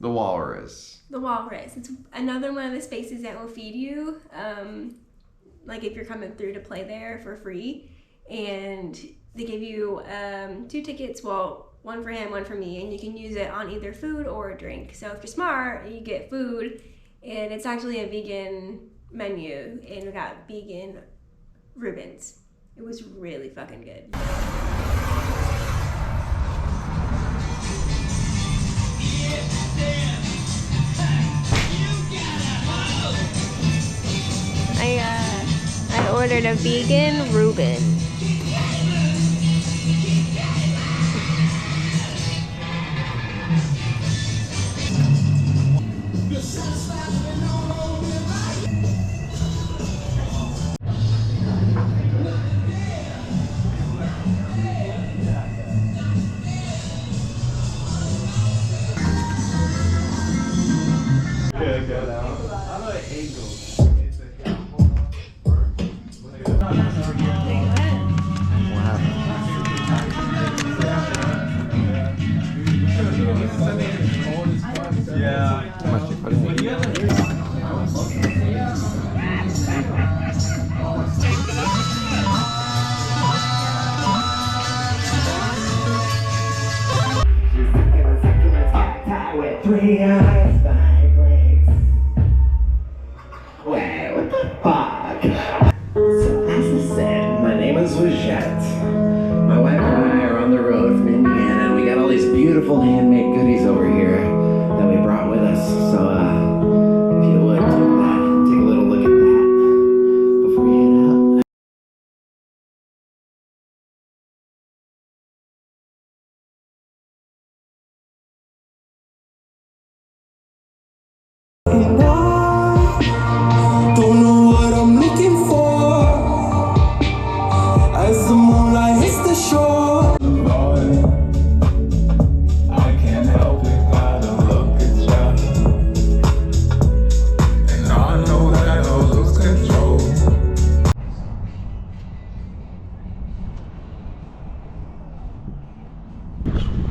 The walrus. The walrus. It's another one of the spaces that will feed you, like if you're coming through to play there for free. And they give you 2 tickets, well, one for him, one for me, and you can use it on either food or a drink. So if you're smart, you get food, and it's actually a vegan menu, and we got vegan Reubens. It was really fucking good. I ordered a vegan Reuben. Handmade goodies over here that we brought with us. So, if you would, take a little look at that before you head out. And I don't know what I'm looking for as the moonlight hits the shore.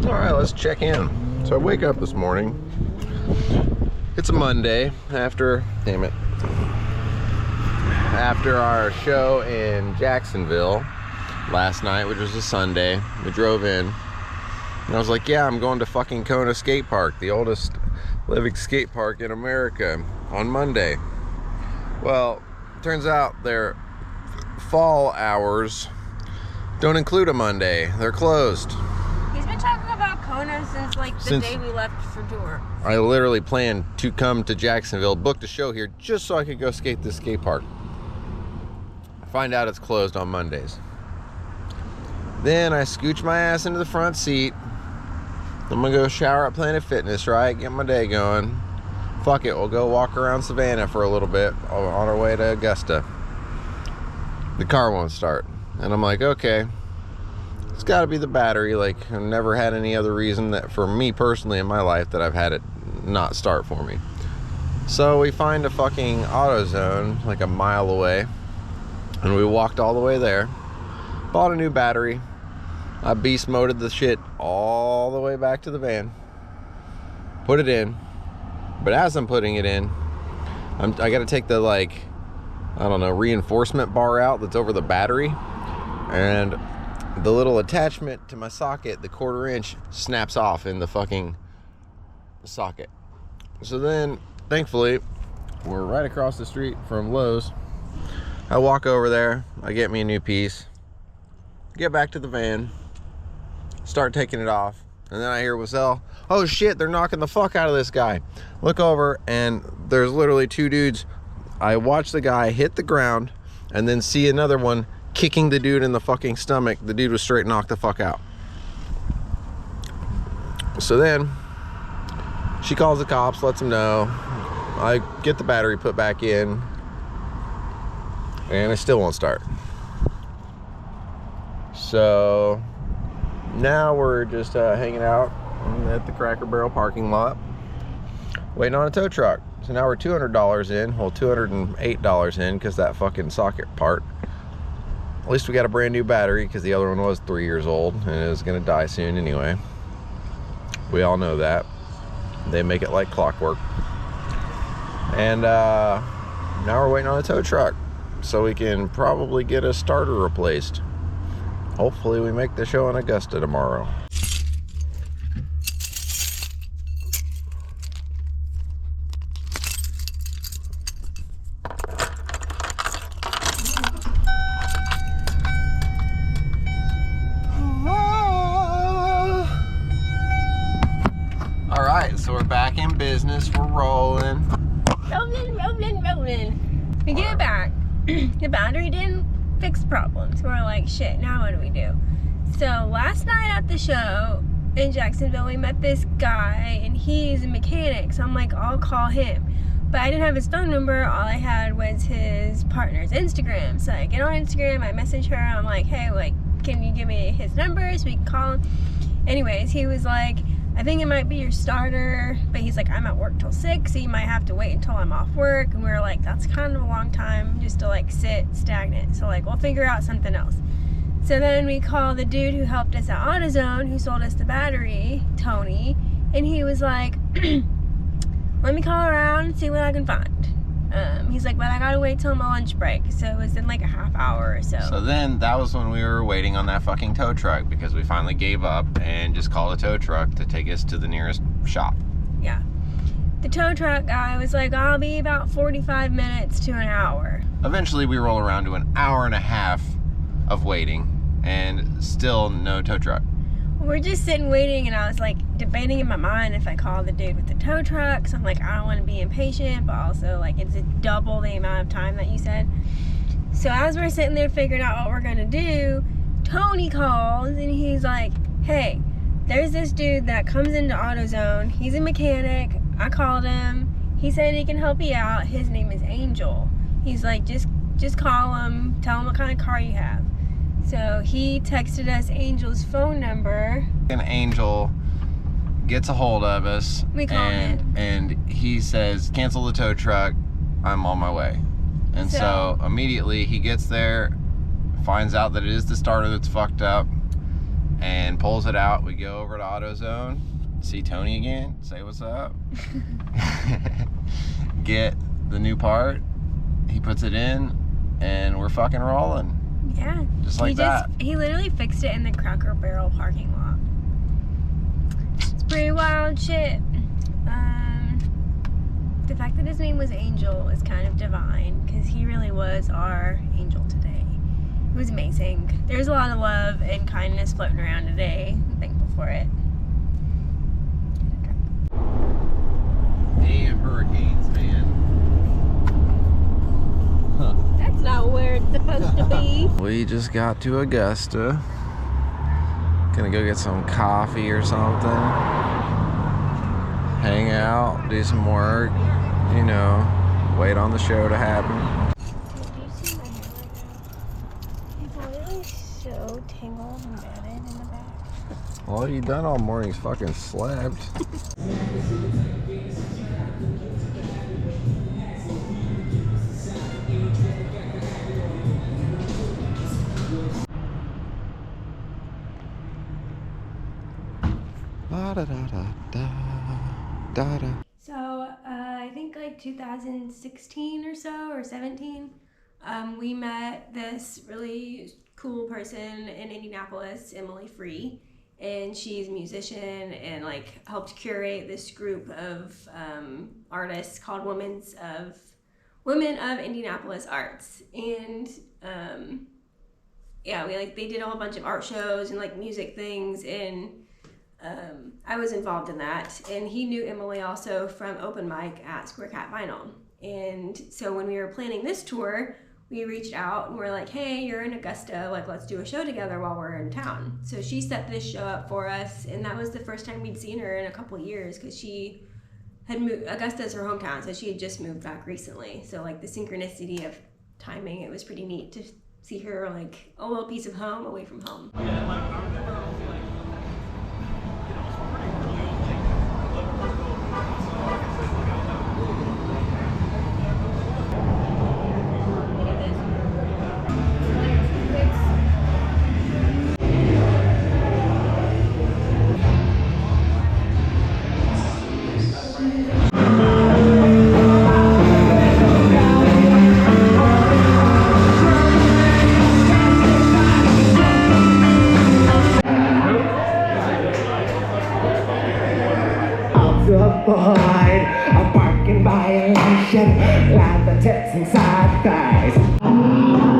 Alright, let's check in. So I wake up this morning. It's a Monday after our show in Jacksonville last night, which was a Sunday. We drove in and I was like, yeah, I'm going to fucking Kona Skate Park, the oldest living skate park in America, on Monday. Well, turns out their fall hours don't include a Monday. They're closed. He's been talking about Kona since like the day we left for tour. I literally planned to come to Jacksonville, booked a show here just so I could go skate this skate park. Find out it's closed on Mondays. Then I scooch my ass into the front seat. I'm gonna go shower at Planet Fitness, right? Get my day going. Fuck it, we'll go walk around Savannah for a little bit on our way to Augusta. The car won't start. And I'm like, okay, it's gotta be the battery. Like, I've never had any other reason that, for me personally in my life, that I've had it not start for me. So we find a fucking AutoZone like a mile away, and we walked all the way there, bought a new battery. I beast moded the shit all the way back to the van, put it in. But as I'm putting it in, I gotta take the, like, I don't know, reinforcement bar out that's over the battery, and the little attachment to my socket, the 1/4 inch, snaps off in the fucking socket. So then, thankfully, we're right across the street from Lowe's. I walk over there, I get me a new piece, get back to the van, start taking it off, and then I hear Wazelle, oh shit, they're knocking the fuck out of this guy. Look over, and there's literally 2 dudes. I watch the guy hit the ground, and then see another one kicking the dude in the fucking stomach. The dude was straight knocked the fuck out. So then she calls the cops, lets them know. I get the battery put back in, and it still won't start. So now we're just hanging out at the Cracker Barrel parking lot, waiting on a tow truck. So now we're $200 in, well, $208 in, because that fucking socket part. At least we got a brand new battery, because the other one was 3 years old and it was gonna die soon anyway. We all know that. They make it like clockwork. And now we're waiting on a tow truck so we can probably get a starter replaced. Hopefully we make the show in Augusta tomorrow. All right, so we're back in business. We're rolling. Rolling. We get it back. The battery didn't fix the problem. So we're like, shit, now what do we do? So last night at the show in Jacksonville, we met this guy and he's a mechanic. So I'm like, I'll call him. But I didn't have his phone number. All I had was his partner's Instagram. So I get on Instagram, I message her. I'm like, hey, like, can you give me his number so we can call him? Anyways, he was like, I think it might be your starter, but he's like, I'm at work till 6, so you might have to wait until I'm off work. And we were like, that's kind of a long time just to like sit stagnant. So like, we'll figure out something else. So then we call the dude who helped us at AutoZone, who sold us the battery, Tony, and he was like, let me call around and see what I can find. He's like, but I gotta wait till my lunch break. So it was in like a half hour or so. So then that was when we were waiting on that fucking tow truck because we finally gave up and just called a tow truck to take us to the nearest shop. Yeah. The tow truck guy was like, I'll be about 45 minutes to an hour. Eventually we roll around to an hour and a half of waiting and still no tow truck. We're just sitting waiting, and I was like debating in my mind if I call the dude with the tow truck. So I'm like, I don't want to be impatient, but also like it's double the amount of time that you said. So as we're sitting there figuring out what we're gonna do, Tony calls and he's like, hey, there's this dude that comes into AutoZone. He's a mechanic. I called him. He said he can help you out. His name is Angel. He's like, just call him, tell him what kind of car you have. So he texted us Angel's phone number. And Angel gets a hold of us. We call him. And he says, cancel the tow truck. I'm on my way. And so immediately he gets there, finds out that it is the starter that's fucked up, and pulls it out. We go over to AutoZone, see Tony again, say what's up. Get the new part. He puts it in, and we're fucking rolling. Yeah. Just like that. He literally fixed it in the Cracker Barrel parking lot. It's pretty wild shit. The fact that his name was Angel is kind of divine, because he really was our angel today. It was amazing. There's a lot of love and kindness floating around today. I'm thankful for it. Damn hurricanes, man. That's not where it's supposed to be. We just got to Augusta. Gonna go get some coffee or something. Hang out, do some work, you know, wait on the show to happen. Did you see my hair right now? It's literally so tangled and matted in the back. All you done all morning is fucking slept. So I think like 2016 or so, or 17, we met this really cool person in Indianapolis, Emily Free, and she's a musician and like helped curate this group of artists called Women of Indianapolis Arts. And yeah, they did a whole bunch of art shows and like music things, and I was involved in that. And he knew Emily also from open mic at Square Cat Vinyl. And so when we were planning this tour, we reached out and we're like, hey, you're in Augusta, like let's do a show together while we're in town. So she set this show up for us, and that was the first time we'd seen her in a couple of years, because she had moved. Augusta's her hometown, so she had just moved back recently. So like the synchronicity of timing, it was pretty neat to see her like a little piece of home away from home. like the tits inside thighs.